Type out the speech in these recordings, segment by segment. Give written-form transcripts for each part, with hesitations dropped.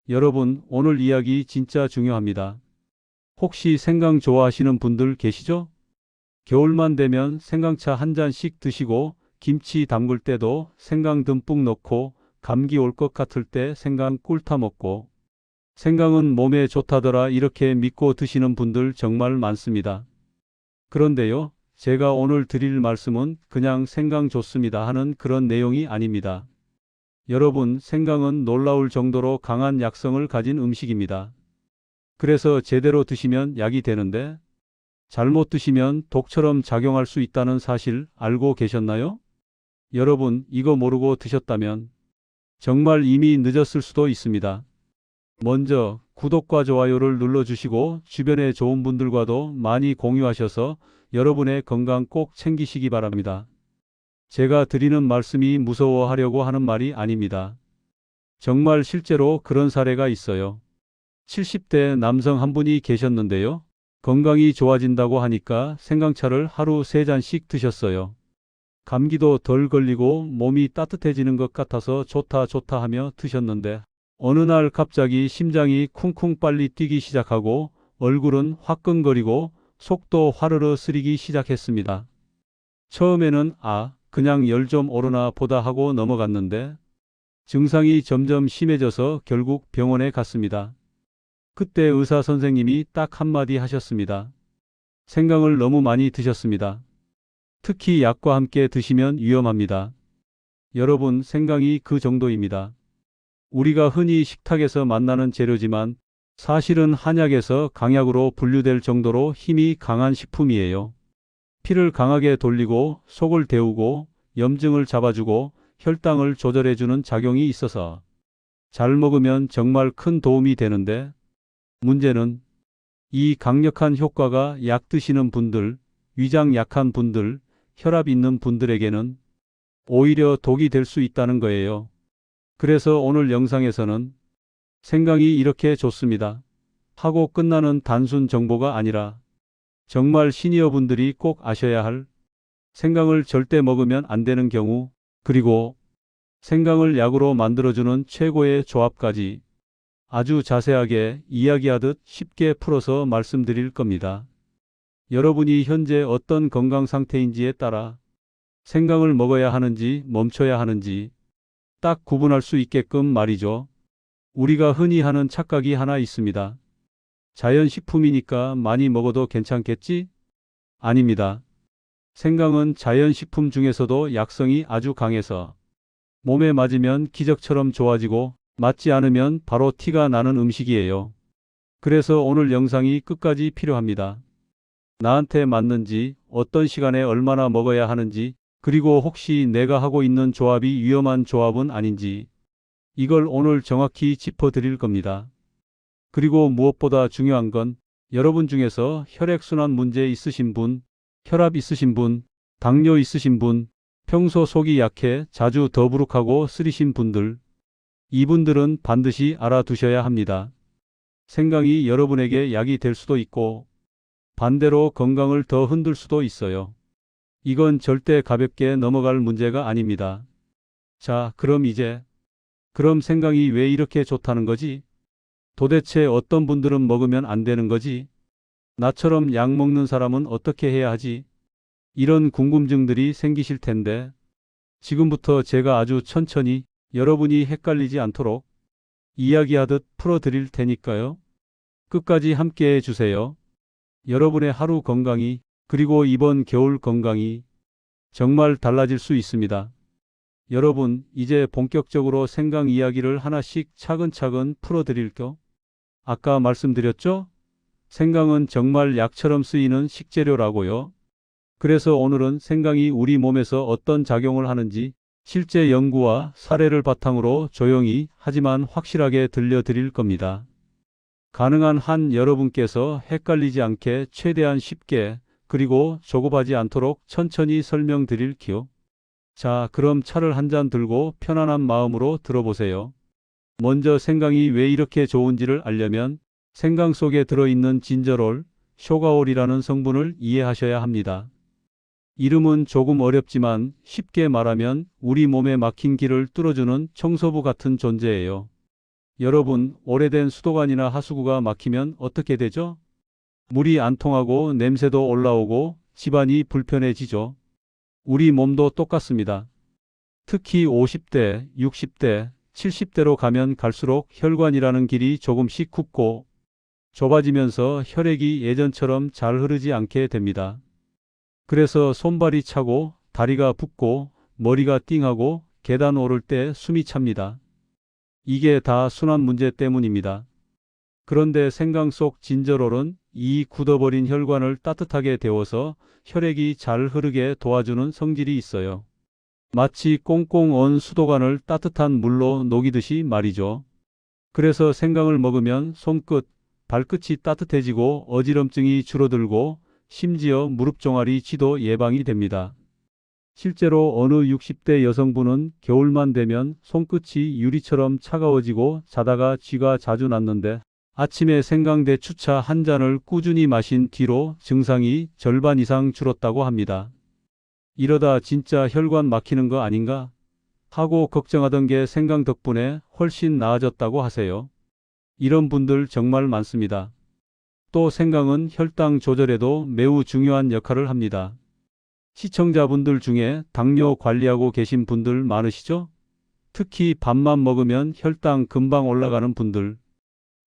여러분, 오늘 이야기 진짜 중요합니다. 혹시 생강 좋아하시는 분들 계시죠? 겨울만 되면 생강차 한 잔씩 드시고 김치 담글 때도 생강 듬뿍 넣고 감기 올 것 같을 때 생강 꿀 타 먹고 생강은 몸에 좋다더라 이렇게 믿고 드시는 분들 정말 많습니다. 그런데요, 제가 오늘 드릴 말씀은 그냥 생강 좋습니다 하는 그런 내용이 아닙니다. 여러분, 생강은 놀라울 정도로 강한 약성을 가진 음식입니다. 그래서 제대로 드시면 약이 되는데 잘못 드시면 독처럼 작용할 수 있다는 사실 알고 계셨나요? 여러분, 이거 모르고 드셨다면 정말 이미 늦었을 수도 있습니다. 먼저 구독과 좋아요를 눌러주시고 주변에 좋은 분들과도 많이 공유하셔서 여러분의 건강 꼭 챙기시기 바랍니다. 제가 드리는 말씀이 무서워하려고 하는 말이 아닙니다. 정말 실제로 그런 사례가 있어요. 70대 남성 한 분이 계셨는데요. 건강이 좋아진다고 하니까 생강차를 하루 3잔씩 드셨어요. 감기도 덜 걸리고 몸이 따뜻해지는 것 같아서 좋다 좋다 하며 드셨는데 어느 날 갑자기 심장이 쿵쿵 빨리 뛰기 시작하고 얼굴은 화끈거리고 속도 화르르 쓰리기 시작했습니다. 처음에는 그냥 열 좀 오르나 보다 하고 넘어갔는데 증상이 점점 심해져서 결국 병원에 갔습니다. 그때 의사 선생님이 딱 한마디 하셨습니다. 생강을 너무 많이 드셨습니다. 특히 약과 함께 드시면 위험합니다. 여러분, 생강이 그 정도입니다. 우리가 흔히 식탁에서 만나는 재료지만 사실은 한약에서 강약으로 분류될 정도로 힘이 강한 식품이에요. 피를 강하게 돌리고 속을 데우고 염증을 잡아주고 혈당을 조절해주는 작용이 있어서 잘 먹으면 정말 큰 도움이 되는데 문제는 이 강력한 효과가 약 드시는 분들, 위장 약한 분들, 혈압 있는 분들에게는 오히려 독이 될 수 있다는 거예요. 그래서 오늘 영상에서는 생강이 이렇게 좋습니다 하고 끝나는 단순 정보가 아니라 정말 시니어 분들이 꼭 아셔야 할 생강을 절대 먹으면 안 되는 경우 그리고 생강을 약으로 만들어주는 최고의 조합까지 아주 자세하게 이야기하듯 쉽게 풀어서 말씀드릴 겁니다. 여러분이 현재 어떤 건강 상태인지에 따라 생강을 먹어야 하는지 멈춰야 하는지 딱 구분할 수 있게끔 말이죠. 우리가 흔히 하는 착각이 하나 있습니다. 자연식품이니까 많이 먹어도 괜찮겠지? 아닙니다. 생강은 자연식품 중에서도 약성이 아주 강해서 몸에 맞으면 기적처럼 좋아지고 맞지 않으면 바로 티가 나는 음식이에요. 그래서 오늘 영상이 끝까지 필요합니다. 나한테 맞는지, 어떤 시간에 얼마나 먹어야 하는지, 그리고 혹시 내가 하고 있는 조합이 위험한 조합은 아닌지 이걸 오늘 정확히 짚어드릴 겁니다. 그리고 무엇보다 중요한 건 여러분 중에서 혈액순환 문제 있으신 분, 혈압 있으신 분, 당뇨 있으신 분, 평소 속이 약해 자주 더부룩하고 쓰리신 분들, 이분들은 반드시 알아두셔야 합니다. 생강이 여러분에게 약이 될 수도 있고 반대로 건강을 더 흔들 수도 있어요. 이건 절대 가볍게 넘어갈 문제가 아닙니다. 자, 그럼 생강이 왜 이렇게 좋다는 거지? 도대체 어떤 분들은 먹으면 안 되는 거지? 나처럼 약 먹는 사람은 어떻게 해야 하지? 이런 궁금증들이 생기실 텐데 지금부터 제가 아주 천천히 여러분이 헷갈리지 않도록 이야기하듯 풀어드릴 테니까요. 끝까지 함께 해주세요. 여러분의 하루 건강이 그리고 이번 겨울 건강이 정말 달라질 수 있습니다. 여러분, 이제 본격적으로 생강 이야기를 하나씩 차근차근 풀어드릴게요. 아까 말씀드렸죠? 생강은 정말 약처럼 쓰이는 식재료라고요. 그래서 오늘은 생강이 우리 몸에서 어떤 작용을 하는지 실제 연구와 사례를 바탕으로 조용히 하지만 확실하게 들려드릴 겁니다. 가능한 한 여러분께서 헷갈리지 않게 최대한 쉽게 그리고 조급하지 않도록 천천히 설명드릴게요. 자, 그럼 차를 한 잔 들고 편안한 마음으로 들어보세요. 먼저 생강이 왜 이렇게 좋은지를 알려면 생강 속에 들어있는 진저롤, 쇼가올이라는 성분을 이해하셔야 합니다. 이름은 조금 어렵지만 쉽게 말하면 우리 몸에 막힌 길을 뚫어주는 청소부 같은 존재예요. 여러분, 오래된 수도관이나 하수구가 막히면 어떻게 되죠? 물이 안 통하고 냄새도 올라오고 집안이 불편해지죠. 우리 몸도 똑같습니다. 특히 50대, 60대, 70대로 가면 갈수록 혈관이라는 길이 조금씩 굽고 좁아지면서 혈액이 예전처럼 잘 흐르지 않게 됩니다. 그래서 손발이 차고 다리가 붓고 머리가 띵하고 계단 오를 때 숨이 찹니다. 이게 다 순환 문제 때문입니다. 그런데 생강 속 진저롤은 이 굳어버린 혈관을 따뜻하게 데워서 혈액이 잘 흐르게 도와주는 성질이 있어요. 마치 꽁꽁 언 수도관을 따뜻한 물로 녹이듯이 말이죠. 그래서 생강을 먹으면 손끝, 발끝이 따뜻해지고 어지럼증이 줄어들고 심지어 무릎 종아리 쥐도 예방이 됩니다. 실제로 어느 60대 여성분은 겨울만 되면 손끝이 유리처럼 차가워지고 자다가 쥐가 자주 났는데 아침에 생강대추차 한 잔을 꾸준히 마신 뒤로 증상이 절반 이상 줄었다고 합니다. 이러다 진짜 혈관 막히는 거 아닌가 하고 걱정하던 게 생강 덕분에 훨씬 나아졌다고 하세요. 이런 분들 정말 많습니다. 또 생강은 혈당 조절에도 매우 중요한 역할을 합니다. 시청자분들 중에 당뇨 관리하고 계신 분들 많으시죠? 특히 밥만 먹으면 혈당 금방 올라가는 분들.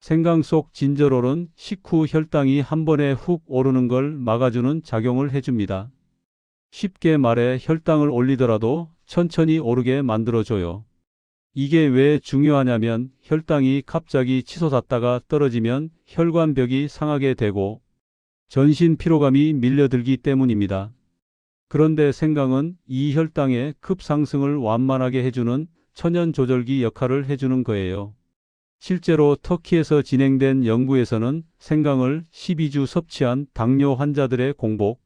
생강 속 진저롤은 식후 혈당이 한 번에 훅 오르는 걸 막아주는 작용을 해줍니다. 쉽게 말해 혈당을 올리더라도 천천히 오르게 만들어줘요. 이게 왜 중요하냐면 혈당이 갑자기 치솟았다가 떨어지면 혈관벽이 상하게 되고 전신 피로감이 밀려들기 때문입니다. 그런데 생강은 이 혈당의 급상승을 완만하게 해주는 천연 조절기 역할을 해주는 거예요. 실제로 터키에서 진행된 연구에서는 생강을 12주 섭취한 당뇨 환자들의 공복,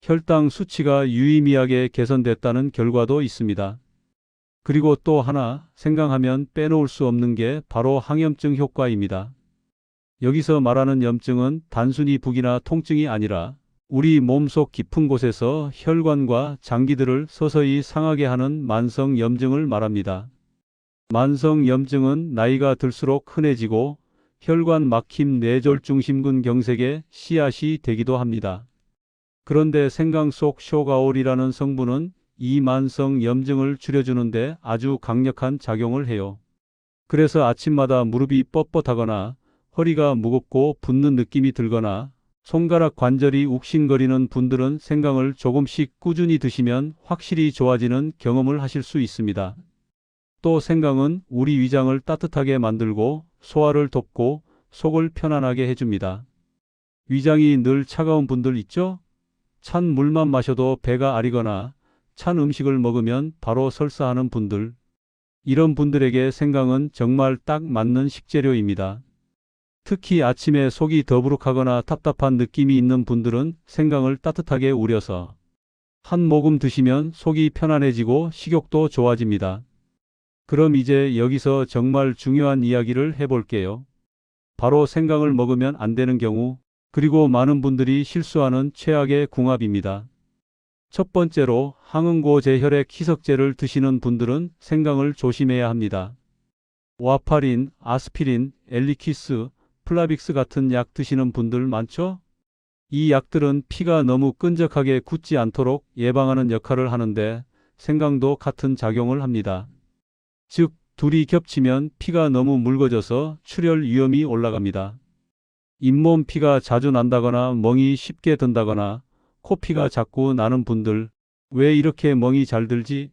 혈당 수치가 유의미하게 개선됐다는 결과도 있습니다. 그리고 또 하나 생강하면 빼놓을 수 없는 게 바로 항염증 효과입니다. 여기서 말하는 염증은 단순히 부기나 통증이 아니라 우리 몸속 깊은 곳에서 혈관과 장기들을 서서히 상하게 하는 만성 염증을 말합니다. 만성 염증은 나이가 들수록 흔해지고 혈관 막힘 뇌졸중심근 경색의 씨앗이 되기도 합니다. 그런데 생강 속 쇼가올이라는 성분은 이 만성 염증을 줄여주는데 아주 강력한 작용을 해요. 그래서 아침마다 무릎이 뻣뻣하거나 허리가 무겁고 붓는 느낌이 들거나 손가락 관절이 욱신거리는 분들은 생강을 조금씩 꾸준히 드시면 확실히 좋아지는 경험을 하실 수 있습니다. 또 생강은 우리 위장을 따뜻하게 만들고 소화를 돕고 속을 편안하게 해줍니다. 위장이 늘 차가운 분들 있죠? 찬 물만 마셔도 배가 아리거나 찬 음식을 먹으면 바로 설사하는 분들. 이런 분들에게 생강은 정말 딱 맞는 식재료입니다. 특히 아침에 속이 더부룩하거나 답답한 느낌이 있는 분들은 생강을 따뜻하게 우려서 한 모금 드시면 속이 편안해지고 식욕도 좋아집니다. 그럼 이제 여기서 정말 중요한 이야기를 해볼게요. 바로 생강을 먹으면 안 되는 경우, 그리고 많은 분들이 실수하는 최악의 궁합입니다. 첫 번째로 항응고제혈액 희석제를 드시는 분들은 생강을 조심해야 합니다. 와파린, 아스피린, 엘리퀴스, 플라빅스 같은 약 드시는 분들 많죠? 이 약들은 피가 너무 끈적하게 굳지 않도록 예방하는 역할을 하는데 생강도 같은 작용을 합니다. 즉, 둘이 겹치면 피가 너무 묽어져서 출혈 위험이 올라갑니다. 잇몸 피가 자주 난다거나 멍이 쉽게 든다거나 코피가 자꾸 나는 분들, 왜 이렇게 멍이 잘 들지?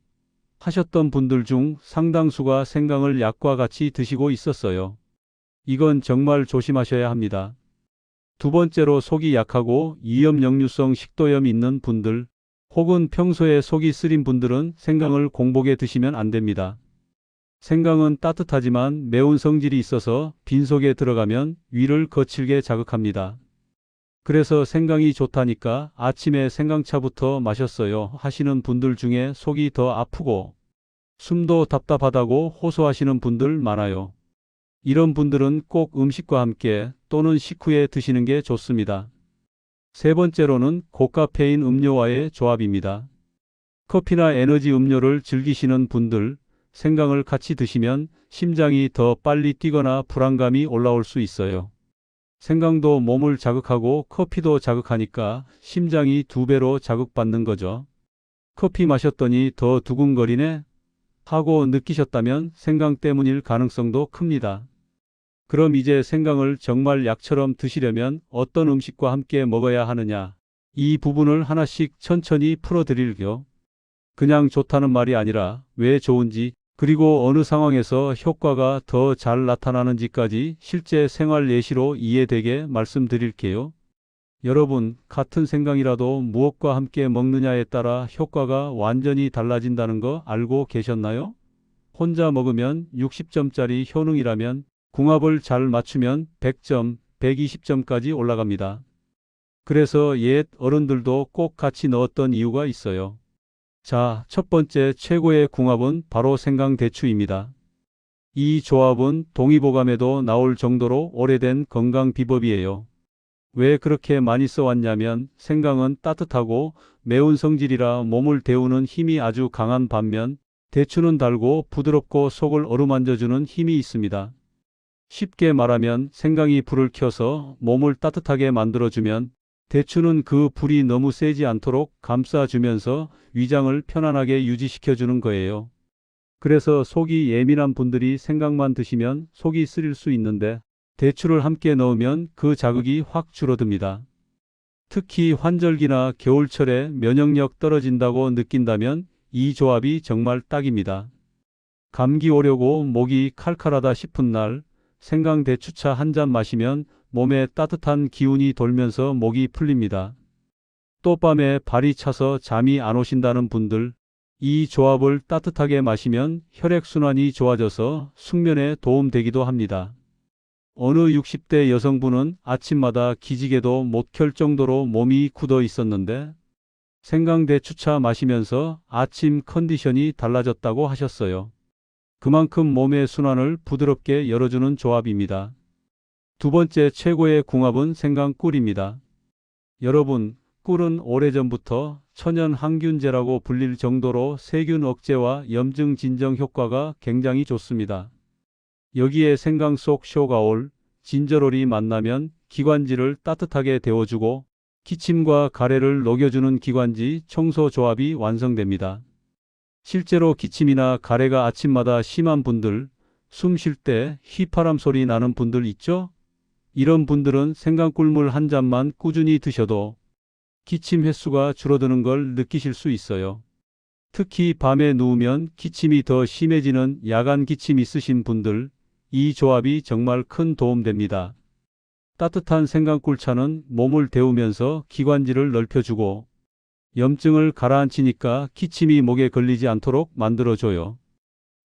하셨던 분들 중 상당수가 생강을 약과 같이 드시고 있었어요. 이건 정말 조심하셔야 합니다. 두 번째로 속이 약하고 이염역류성 식도염 있는 분들, 혹은 평소에 속이 쓰린 분들은 생강을 공복에 드시면 안 됩니다. 생강은 따뜻하지만 매운 성질이 있어서 빈속에 들어가면 위를 거칠게 자극합니다. 그래서 생강이 좋다니까 아침에 생강차부터 마셨어요 하시는 분들 중에 속이 더 아프고 숨도 답답하다고 호소하시는 분들 많아요. 이런 분들은 꼭 음식과 함께 또는 식후에 드시는 게 좋습니다. 세 번째로는 고카페인 음료와의 조합입니다. 커피나 에너지 음료를 즐기시는 분들, 생강을 같이 드시면 심장이 더 빨리 뛰거나 불안감이 올라올 수 있어요. 생강도 몸을 자극하고 커피도 자극하니까 심장이 2배로 자극받는 거죠. 커피 마셨더니 더 두근거리네? 하고 느끼셨다면 생강 때문일 가능성도 큽니다. 그럼 이제 생강을 정말 약처럼 드시려면 어떤 음식과 함께 먹어야 하느냐? 이 부분을 하나씩 천천히 풀어드릴게요. 그냥 좋다는 말이 아니라 왜 좋은지, 그리고 어느 상황에서 효과가 더 잘 나타나는지까지 실제 생활 예시로 이해되게 말씀드릴게요. 여러분, 같은 생강이라도 무엇과 함께 먹느냐에 따라 효과가 완전히 달라진다는 거 알고 계셨나요? 혼자 먹으면 60점짜리 효능이라면 궁합을 잘 맞추면 100점, 120점까지 올라갑니다. 그래서 옛 어른들도 꼭 같이 넣었던 이유가 있어요. 자, 첫 번째 최고의 궁합은 바로 생강대추입니다. 이 조합은 동의보감에도 나올 정도로 오래된 건강 비법이에요. 왜 그렇게 많이 써왔냐면 생강은 따뜻하고 매운 성질이라 몸을 데우는 힘이 아주 강한 반면 대추는 달고 부드럽고 속을 어루만져주는 힘이 있습니다. 쉽게 말하면 생강이 불을 켜서 몸을 따뜻하게 만들어주면 대추는 그 불이 너무 세지 않도록 감싸주면서 위장을 편안하게 유지시켜주는 거예요. 그래서 속이 예민한 분들이 생강만 드시면 속이 쓰릴 수 있는데 대추를 함께 넣으면 그 자극이 확 줄어듭니다. 특히 환절기나 겨울철에 면역력 떨어진다고 느낀다면 이 조합이 정말 딱입니다. 감기 오려고 목이 칼칼하다 싶은 날 생강 대추차 한 잔 마시면 몸에 따뜻한 기운이 돌면서 목이 풀립니다. 또 밤에 발이 차서 잠이 안 오신다는 분들, 이 조합을 따뜻하게 마시면 혈액순환이 좋아져서 숙면에 도움되기도 합니다. 어느 60대 여성분은 아침마다 기지개도 못 켤 정도로 몸이 굳어 있었는데 생강대추차 마시면서 아침 컨디션이 달라졌다고 하셨어요. 그만큼 몸의 순환을 부드럽게 열어주는 조합입니다. 두 번째 최고의 궁합은 생강꿀입니다. 여러분, 꿀은 오래전부터 천연 항균제라고 불릴 정도로 세균 억제와 염증 진정 효과가 굉장히 좋습니다. 여기에 생강 속 쇼가올, 진저롤이 만나면 기관지를 따뜻하게 데워주고 기침과 가래를 녹여주는 기관지 청소 조합이 완성됩니다. 실제로 기침이나 가래가 아침마다 심한 분들, 숨 쉴 때 휘파람 소리 나는 분들 있죠? 이런 분들은 생강꿀물 한 잔만 꾸준히 드셔도 기침 횟수가 줄어드는 걸 느끼실 수 있어요. 특히 밤에 누우면 기침이 더 심해지는 야간 기침 있으신 분들, 이 조합이 정말 큰 도움 됩니다. 따뜻한 생강꿀차는 몸을 데우면서 기관지를 넓혀주고 염증을 가라앉히니까 기침이 목에 걸리지 않도록 만들어줘요.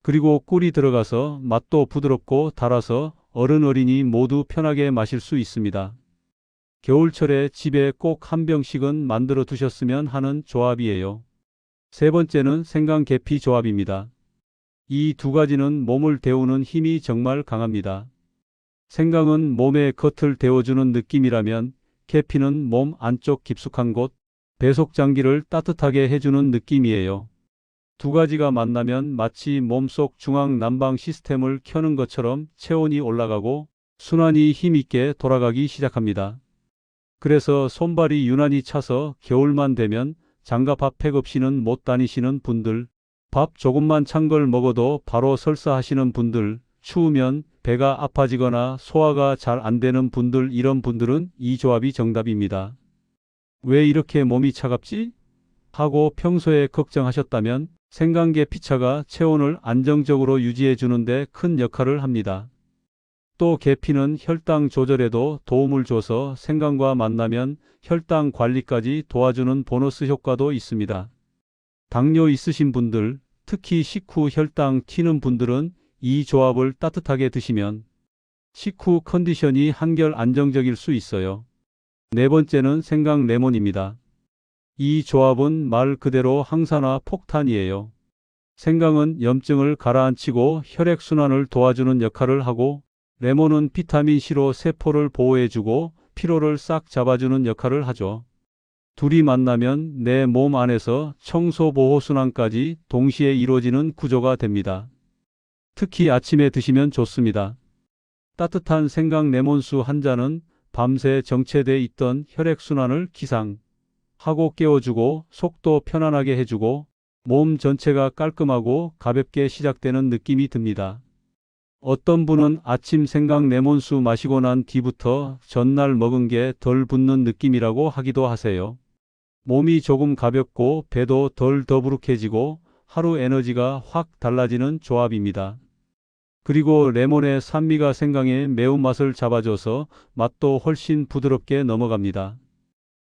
그리고 꿀이 들어가서 맛도 부드럽고 달아서 어른 어린이 모두 편하게 마실 수 있습니다. 겨울철에 집에 꼭 한 병씩은 만들어 두셨으면 하는 조합이에요. 세 번째는 생강계피 조합입니다. 이 두 가지는 몸을 데우는 힘이 정말 강합니다. 생강은 몸의 겉을 데워주는 느낌이라면 계피는 몸 안쪽 깊숙한 곳, 배속장기를 따뜻하게 해주는 느낌이에요. 두 가지가 만나면 마치 몸속 중앙 난방 시스템을 켜는 것처럼 체온이 올라가고 순환이 힘있게 돌아가기 시작합니다. 그래서 손발이 유난히 차서 겨울만 되면 장갑 핫팩 없이는 못 다니시는 분들, 밥 조금만 찬 걸 먹어도 바로 설사하시는 분들, 추우면 배가 아파지거나 소화가 잘 안 되는 분들, 이런 분들은 이 조합이 정답입니다. 왜 이렇게 몸이 차갑지? 하고 평소에 걱정하셨다면 생강계피차가 체온을 안정적으로 유지해 주는데 큰 역할을 합니다. 또 계피는 혈당 조절에도 도움을 줘서 생강과 만나면 혈당 관리까지 도와주는 보너스 효과도 있습니다. 당뇨 있으신 분들, 특히 식후 혈당 튀는 분들은 이 조합을 따뜻하게 드시면 식후 컨디션이 한결 안정적일 수 있어요. 네 번째는 생강 레몬입니다. 이 조합은 말 그대로 항산화 폭탄이에요. 생강은 염증을 가라앉히고 혈액순환을 도와주는 역할을 하고 레몬은 비타민C로 세포를 보호해주고 피로를 싹 잡아주는 역할을 하죠. 둘이 만나면 내 몸 안에서 청소보호순환까지 동시에 이루어지는 구조가 됩니다. 특히 아침에 드시면 좋습니다. 따뜻한 생강 레몬수 한 잔은 밤새 정체돼 있던 혈액순환을 기상하고 깨워주고 속도 편안하게 해주고 몸 전체가 깔끔하고 가볍게 시작되는 느낌이 듭니다. 어떤 분은 아침 생강 레몬수 마시고 난 뒤부터 전날 먹은 게 덜 붓는 느낌이라고 하기도 하세요. 몸이 조금 가볍고 배도 덜 더부룩해지고 하루 에너지가 확 달라지는 조합입니다. 그리고 레몬의 산미가 생강의 매운맛을 잡아줘서 맛도 훨씬 부드럽게 넘어갑니다.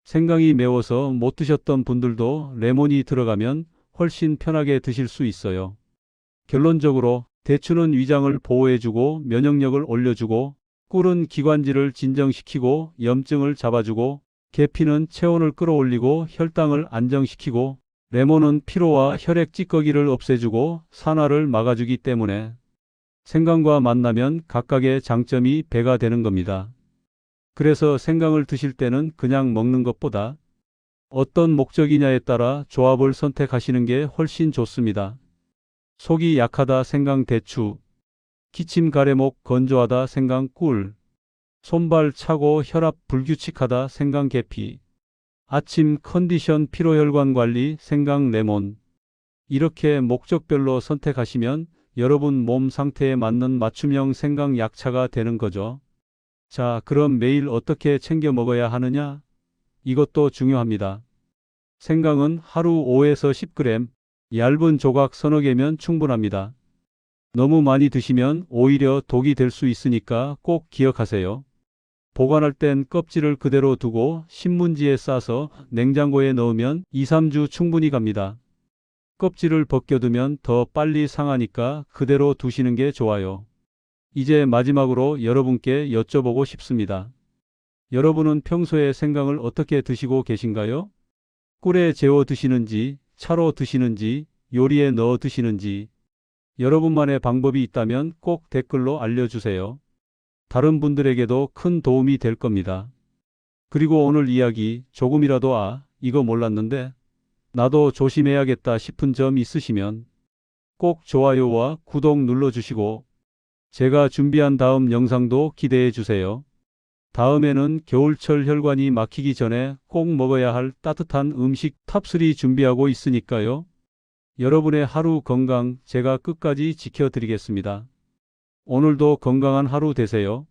생강이 매워서 못 드셨던 분들도 레몬이 들어가면 훨씬 편하게 드실 수 있어요. 결론적으로 대추는 위장을 보호해주고 면역력을 올려주고, 꿀은 기관지를 진정시키고 염증을 잡아주고, 계피는 체온을 끌어올리고 혈당을 안정시키고, 레몬은 피로와 혈액 찌꺼기를 없애주고 산화를 막아주기 때문에 생강과 만나면 각각의 장점이 배가 되는 겁니다. 그래서 생강을 드실 때는 그냥 먹는 것보다 어떤 목적이냐에 따라 조합을 선택하시는 게 훨씬 좋습니다. 속이 약하다 생강 대추, 기침 가래목 건조하다 생강 꿀, 손발 차고 혈압 불규칙하다 생강 계피, 아침 컨디션 피로혈관 관리 생강 레몬. 이렇게 목적별로 선택하시면 여러분 몸 상태에 맞는 맞춤형 생강 약차가 되는 거죠. 자, 그럼 매일 어떻게 챙겨 먹어야 하느냐? 이것도 중요합니다. 생강은 하루 5에서 10g, 얇은 조각 서너 개면 충분합니다. 너무 많이 드시면 오히려 독이 될 수 있으니까 꼭 기억하세요. 보관할 땐 껍질을 그대로 두고 신문지에 싸서 냉장고에 넣으면 2, 3주 충분히 갑니다. 껍질을 벗겨두면 더 빨리 상하니까 그대로 두시는 게 좋아요. 이제 마지막으로 여러분께 여쭤보고 싶습니다. 여러분은 평소에 생강을 어떻게 드시고 계신가요? 꿀에 재워 드시는지, 차로 드시는지, 요리에 넣어 드시는지, 여러분만의 방법이 있다면 꼭 댓글로 알려주세요. 다른 분들에게도 큰 도움이 될 겁니다. 그리고 오늘 이야기 조금이라도 이거 몰랐는데 나도 조심해야겠다 싶은 점 있으시면 꼭 좋아요와 구독 눌러주시고 제가 준비한 다음 영상도 기대해 주세요. 다음에는 겨울철 혈관이 막히기 전에 꼭 먹어야 할 따뜻한 음식 탑3 준비하고 있으니까요. 여러분의 하루 건강 제가 끝까지 지켜드리겠습니다. 오늘도 건강한 하루 되세요.